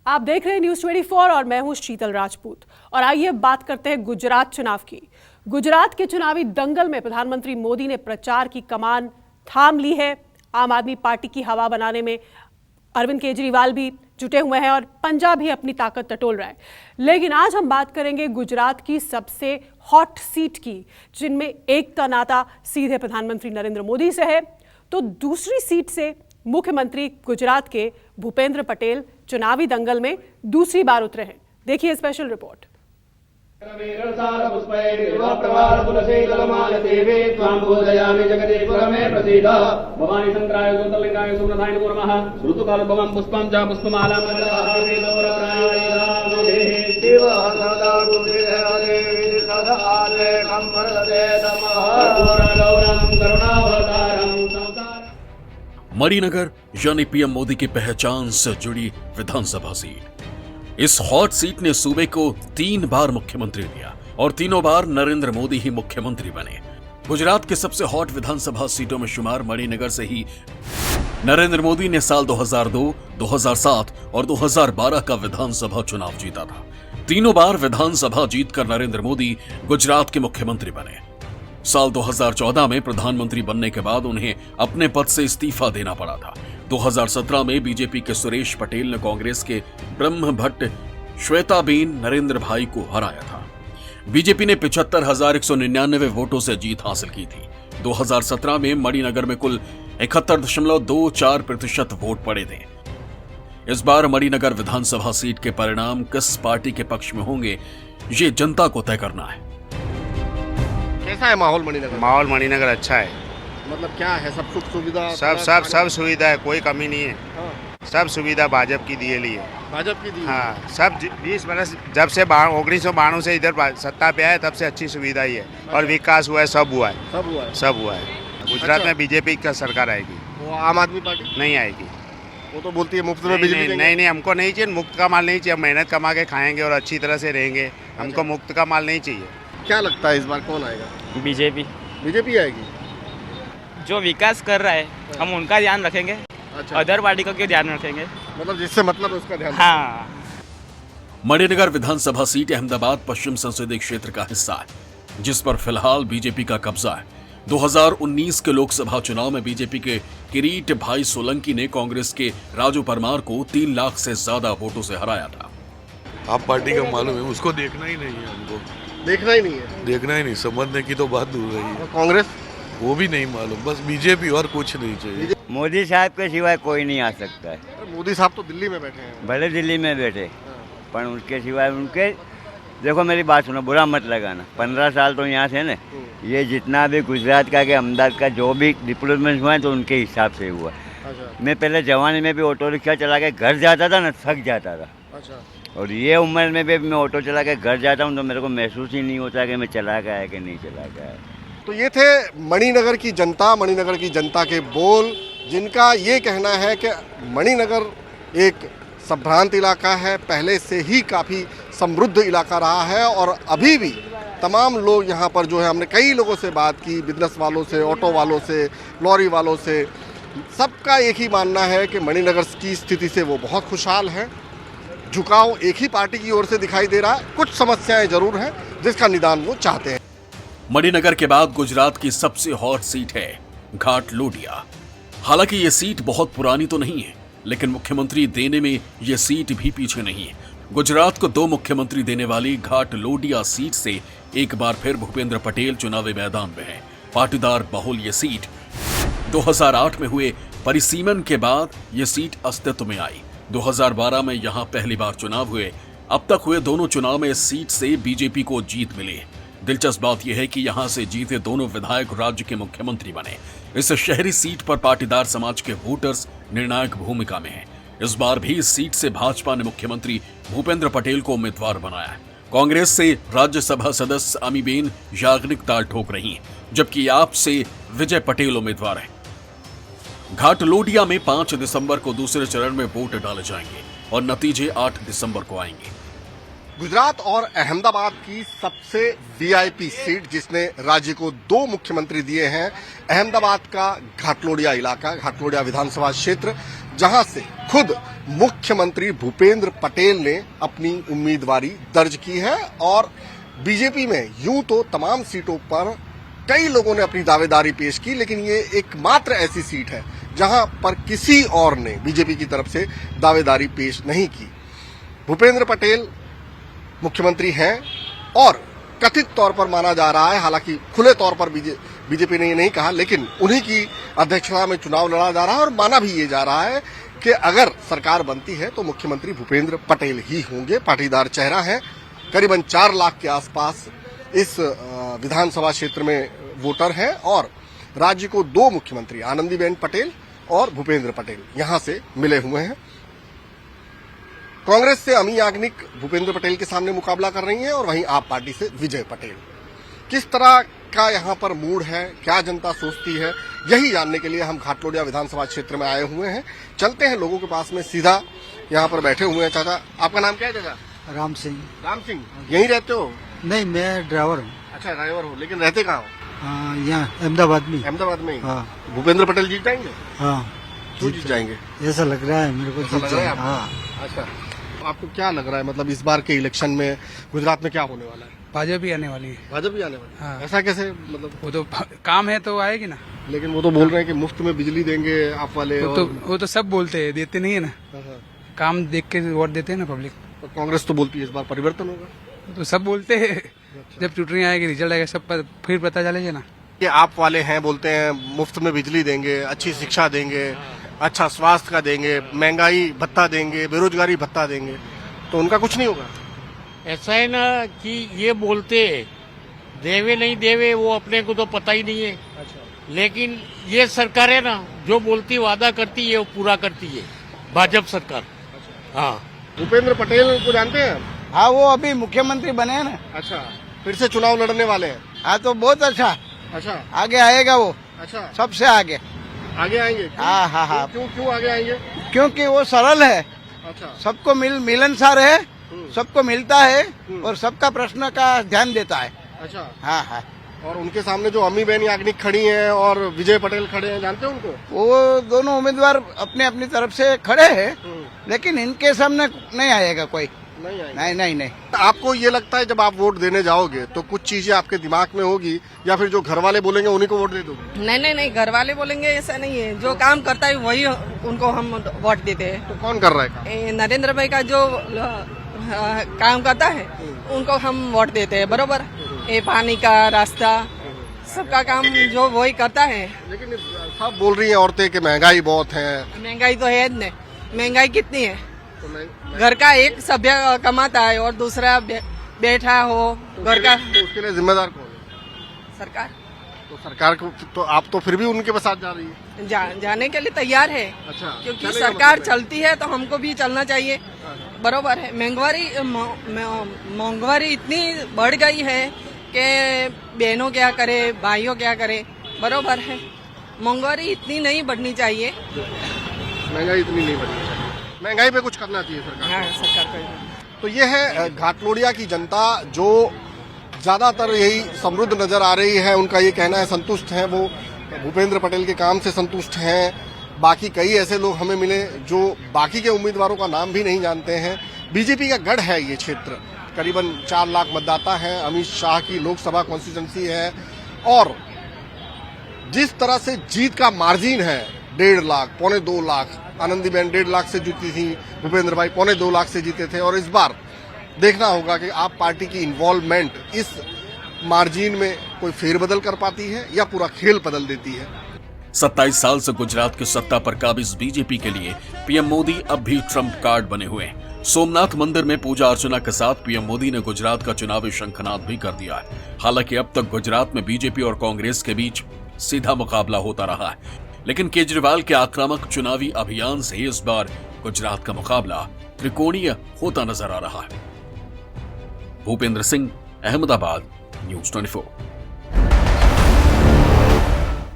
आप देख रहे हैं न्यूज़ 24 और मैं हूं शीतल राजपूत। और आइए बात करते हैं गुजरात चुनाव की। गुजरात के चुनावी दंगल में प्रधानमंत्री मोदी ने प्रचार की कमान थाम ली है। आम आदमी पार्टी की हवा बनाने में अरविंद केजरीवाल भी जुटे हुए हैं और पंजाब भी अपनी ताकत टटोल रहा है। लेकिन आज हम बात करेंगे गुजरात की सबसे हॉट सीट की, जिनमें एक का नाता सीधे प्रधानमंत्री नरेंद्र मोदी से है, तो दूसरी सीट से मुख्यमंत्री गुजरात के भूपेंद्र पटेल चुनावी दंगल में दूसरी बार उतरे हैं। देखिए स्पेशल रिपोर्ट। मणिनगर यानी पीएम मोदी की पहचान से जुड़ी विधानसभा सीट। इस हॉट सीट ने सूबे को 3 बार मुख्यमंत्री दिया और तीनों बार नरेंद्र मोदी ही मुख्यमंत्री बने। गुजरात के सबसे हॉट विधानसभा सीटों में शुमार मणिनगर से ही नरेंद्र मोदी ने साल 2002, 2007 और 2012 का विधानसभा चुनाव जीता था। तीनों बार विधानसभा जीतकर नरेंद्र मोदी गुजरात के मुख्यमंत्री बने। साल 2014 में प्रधानमंत्री बनने के बाद उन्हें अपने पद से इस्तीफा देना पड़ा था। 2017 में बीजेपी के सुरेश पटेल ने कांग्रेस के ब्रह्म भट्ट श्वेताबेन नरेंद्र भाई को हराया था। बीजेपी ने 75,199 वोटों से जीत हासिल की थी। 2017 में मणिनगर में कुल 71.24% वोट पड़े थे। इस बार मणिनगर विधानसभा सीट के परिणाम किस पार्टी के पक्ष में होंगे, ये जनता को तय करना है। कैसा है माहौल मणिनगर? माहौल मणिनगर अच्छा है। मतलब क्या है, सब सुख सुविधा? सब सुविधा है, कोई कमी नहीं है। हाँ। सब सुविधा भाजपा की दिए है। भाजपा की दी? हाँ, सब 20 बरस जब से 1992 से इधर सत्ता पे आए तब से अच्छी सुविधा ही है। और विकास हुआ है, सब हुआ है। सब हुआ है। गुजरात में बीजेपी का सरकार आएगी। वो आम आदमी पार्टी नहीं आएगी। वो तो बोलती है मुफ्त में बिजली। नहीं, हमको नहीं चाहिए मुफ्त का माल। नहीं चाहिए, हम मेहनत कमा के खाएंगे और अच्छी तरह से रहेंगे। हमको मुफ्त का माल नहीं चाहिए। क्या लगता है इस बार कौन आएगा? बीजेपी आएगी। जो विकास कर रहा है हम उनका ध्यान रखेंगे। अच्छा। अदर पार्टी का क्यों ध्यान रखेंगे? मतलब जिससे मतलब उसका ध्यान। हाँ। मणिनगर विधानसभा सीट अहमदाबाद पश्चिम संसदीय क्षेत्र का हिस्सा है, जिस पर फिलहाल बीजेपी का कब्जा है। 2019 के लोकसभा चुनाव में बीजेपी के किरीट भाई सोलंकी ने कांग्रेस के राजू परमार को 3 लाख से ज्यादा वोटों से हराया था। आप पार्टी का मालूम है, उसको देखना ही नहीं है। हमको देखना ही नहीं, समझने की तो बात दूर रही है। कांग्रेस वो भी नहीं मालूम, बस बीजेपी और कुछ नहीं चाहिए। मोदी साहब के सिवाय कोई नहीं आ सकता है। मोदी साहब तो दिल्ली में बैठे हैं। भले दिल्ली में बैठे, पर उनके सिवाय उनके देखो, मेरी बात सुनो, बुरा मत लगाना। 15 साल तो यहाँ से ना, ये जितना भी गुजरात का के अहमदाबाद का जो भी डिप्लोमेट हुआ है तो उनके हिसाब से हुआ। अच्छा। मैं पहले जवानी में भी ऑटो रिक्शा चला के घर जाता था ना, थक जाता था। अच्छा। और ये उम्र में भी मैं ऑटो चला के घर जाता हूँ तो मेरे को महसूस ही नहीं होता कि मैं चला गया है कि नहीं चला गया है। तो ये थे मणिनगर की जनता के बोल, जिनका ये कहना है कि मणिनगर एक संभ्रांत इलाका है, पहले से ही काफ़ी समृद्ध इलाका रहा है और अभी भी तमाम लोग यहाँ पर जो है, हमने कई लोगों से बात की, बिजनेस वालों से, ऑटो वालों से, लॉरी वालों से, सबका एक ही मानना है कि मणिनगर की स्थिति से वो बहुत खुशहाल है। झुकाव एक ही पार्टी की ओर से दिखाई दे रहा है। कुछ समस्याएं जरूर हैं जिसका निदान वो चाहते हैं। मणिनगर के बाद गुजरात की सबसे हॉट सीट है घाट लोडिया। हालांकि ये सीट बहुत पुरानी तो नहीं है, लेकिन मुख्यमंत्री देने में ये सीट भी पीछे नहीं है। गुजरात को 2 मुख्यमंत्री देने वाली घाट लोडिया सीट से एक बार फिर भूपेंद्र पटेल चुनावी मैदान में है। पाटीदार बहुल ये सीट 2008 में हुए परिसीमन के बाद ये सीट अस्तित्व में आई। 2012 में यहां पहली बार चुनाव हुए। अब तक हुए दोनों चुनाव में इस सीट से बीजेपी को जीत मिली। दिलचस्प बात यह है कि यहां से जीते दोनों विधायक राज्य के मुख्यमंत्री बने। इस शहरी सीट पर पाटीदार समाज के वोटर्स निर्णायक भूमिका में हैं। इस बार भी इस सीट से भाजपा ने मुख्यमंत्री भूपेंद्र पटेल को उम्मीदवार बनाया है। कांग्रेस से राज्यसभा सदस्य अमीबेन याग्निक ताल ठोक रही हैं, जबकि आप से विजय पटेल उम्मीदवार हैं। घाट लोडिया में 5 दिसंबर को दूसरे चरण में वोट डाले जाएंगे और नतीजे 8 दिसंबर को आएंगे। गुजरात और अहमदाबाद की सबसे वीआईपी सीट जिसने राज्य को 2 मुख्यमंत्री दिए हैं, अहमदाबाद का घाटलोडिया इलाका, घाटलोडिया विधानसभा क्षेत्र, जहां से खुद मुख्यमंत्री भूपेंद्र पटेल ने अपनी उम्मीदवारी दर्ज की है और बीजेपी में यूं तो तमाम सीटों पर कई लोगों ने अपनी दावेदारी पेश की, लेकिन ये एकमात्र ऐसी सीट है जहां पर किसी और ने बीजेपी की तरफ से दावेदारी पेश नहीं की। भूपेंद्र पटेल मुख्यमंत्री हैं और कथित तौर पर माना जा रहा है, हालांकि खुले तौर पर बीजेपी ने ये नहीं कहा, लेकिन उन्हीं की अध्यक्षता में चुनाव लड़ा जा रहा है और माना भी ये जा रहा है कि अगर सरकार बनती है तो मुख्यमंत्री भूपेंद्र पटेल ही होंगे। पाटीदार चेहरा है, करीबन 4 लाख के आसपास इस विधानसभा क्षेत्र में वोटर हैं और राज्य को 2 मुख्यमंत्री आनंदीबेन पटेल और भूपेंद्र पटेल यहां से मिले हुए हैं। कांग्रेस से अमी याग्निक भूपेंद्र पटेल के सामने मुकाबला कर रही हैं और वहीं आप पार्टी से विजय पटेल। किस तरह का यहां पर मूड है, क्या जनता सोचती है, यही जानने के लिए हम घाटलोडिया विधानसभा क्षेत्र में आए हुए हैं। चलते हैं लोगों के पास में, सीधा यहां पर बैठे हुए हैं। चाचा, आपका नाम क्या है चाचा? राम सिंह। राम सिंह, यहीं रहते हो? नहीं, मैं ड्राइवर हूँ। अच्छा, ड्राइवर हो, लेकिन रहते कहाँ हो? यहाँ अहमदाबाद में। अहमदाबाद में ही? हाँ। भूपेंद्र पटेल जीत जाएंगे? हाँ। क्यों जीत जाएंगे? ऐसा लग रहा है मेरे को। ऐसा लग रहा है आपको? हाँ। अच्छा, आपको क्या लग रहा है, मतलब इस बार के इलेक्शन में गुजरात में क्या होने वाला है? भाजपा ही आने वाली है। भाजपा ही आने वाली है? हाँ। ऐसा कैसे, मतलब? वो तो काम है तो आएगी ना। लेकिन वो तो बोल रहे हैं कि मुफ्त में बिजली देंगे आप वाले। वो तो सब बोलते हैं, देते नहीं है ना। काम देख के वोट देते हैं ना पब्लिक। तो कांग्रेस तो बोलती है इस बार परिवर्तन होगा। तो सब बोलते हैं, जब चुनाव आएगी, रिजल्ट आएगा, सब फिर पता चलेगा ना। कि आप वाले हैं, बोलते हैं मुफ्त में बिजली देंगे, अच्छी शिक्षा देंगे, अच्छा स्वास्थ्य का देंगे, महंगाई भत्ता देंगे, बेरोजगारी भत्ता देंगे, तो उनका कुछ नहीं होगा। ऐसा है ना कि ये बोलते देवे नहीं देवे वो अपने को तो पता ही नहीं है। अच्छा। लेकिन ये सरकार है ना, जो बोलती वादा करती है वो पूरा करती है, भाजपा सरकार। अच्छा। हाँ। भूपेंद्र पटेल को जानते हैं? हाँ, वो अभी मुख्यमंत्री बने हैं ना। अच्छा, फिर से चुनाव लड़ने वाले हैं? हाँ, तो बहुत अच्छा। अच्छा, आगे आएगा वो। अच्छा, सबसे आगे आएंगे? हाँ हाँ हाँ। क्यों आगे आएंगे? क्योंकि वो सरल है। अच्छा। सबको मिलनसार है, सबको मिलता है और सबका प्रश्न का ध्यान देता है। अच्छा। हाँ हाँ। और उनके सामने जो अम्मीबेन याग्निक खड़ी हैं और विजय पटेल खड़े हैं, जानते हैं उनको? वो दोनों उम्मीदवार अपने अपनी तरफ से खड़े हैं, लेकिन इनके सामने नहीं आएगा कोई। नहीं। आपको ये लगता है जब आप वोट देने जाओगे तो कुछ चीजें आपके दिमाग में होगी, या फिर जो घर वाले बोलेंगे उन्हीं को वोट दे दोगे? नहीं, घर वाले बोलेंगे ऐसा नहीं है। जो काम करता है वही उनको हम वोट देते हैं। तो कौन कर रहा है काम? नरेंद्र भाई का जो काम करता है उनको हम वोट देते हैं, बरोबर। ये पानी का रास्ता, सबका काम जो वही करता है। लेकिन सब बोल रही हैं औरतें कि महंगाई बहुत है। महंगाई तो है नहीं। महंगाई कितनी है? घर का एक सभ्य कमाता है और दूसरा बैठा हो घर का, तो उसके लिए जिम्मेदार कौन है? सरकार। तो सरकार को तो आप तो फिर भी उनके साथ जा रही है? जाने के लिए तैयार है। अच्छा, क्योंकि सरकार चलती है तो हमको भी चलना चाहिए, बरोबर है। महंगाई इतनी बढ़ गई है कि बहनों क्या करे, भाइयों क्या करे, बरोबर है। महंगाई इतनी नहीं बढ़नी चाहिए। महंगाई इतनी नहीं बढ़नी चाहिए, महंगाई पे कुछ करना चाहिए सरकार। हाँ, सरकार को। तो ये है घाटलोडिया की जनता, जो ज्यादातर यही समृद्ध नजर आ रही है। उनका ये कहना है, संतुष्ट हैं वो, भूपेंद्र पटेल के काम से संतुष्ट हैं। बाकी कई ऐसे लोग हमें मिले जो बाकी के उम्मीदवारों का नाम भी नहीं जानते हैं। बीजेपी का गढ़ है ये क्षेत्र, करीबन 4 लाख मतदाता है, अमित शाह की लोकसभा कॉन्स्टिट्यूंसी है और जिस तरह से जीत का मार्जिन है 1.5 लाख, 2.25 लाख, आनंदीबेन 1.5 लाख से जीती थी, भूपेंद्र भाई 2.25 लाख से जीते थे। और इस बार देखना होगा कि आप पार्टी की इन्वॉल्वमेंट इस मार्जिन में कोई फेरबदल कर पाती है या पूरा खेल बदल देती है। 27 साल से गुजरात की सत्ता पर काबिज बीजेपी के लिए पीएम मोदी अब भी ट्रम्प कार्ड बने हुए हैं। सोमनाथ मंदिर में पूजा अर्चना के साथ पीएम मोदी ने गुजरात का चुनावी शंखनाद भी कर दिया है। हालांकि अब तक गुजरात में बीजेपी और कांग्रेस के बीच सीधा मुकाबला होता रहा है, लेकिन केजरीवाल के आक्रामक चुनावी अभियान से इस बार गुजरात का मुकाबला त्रिकोणीय होता नजर आ रहा है। भूपेंद्र सिंह, अहमदाबाद, न्यूज़ 24।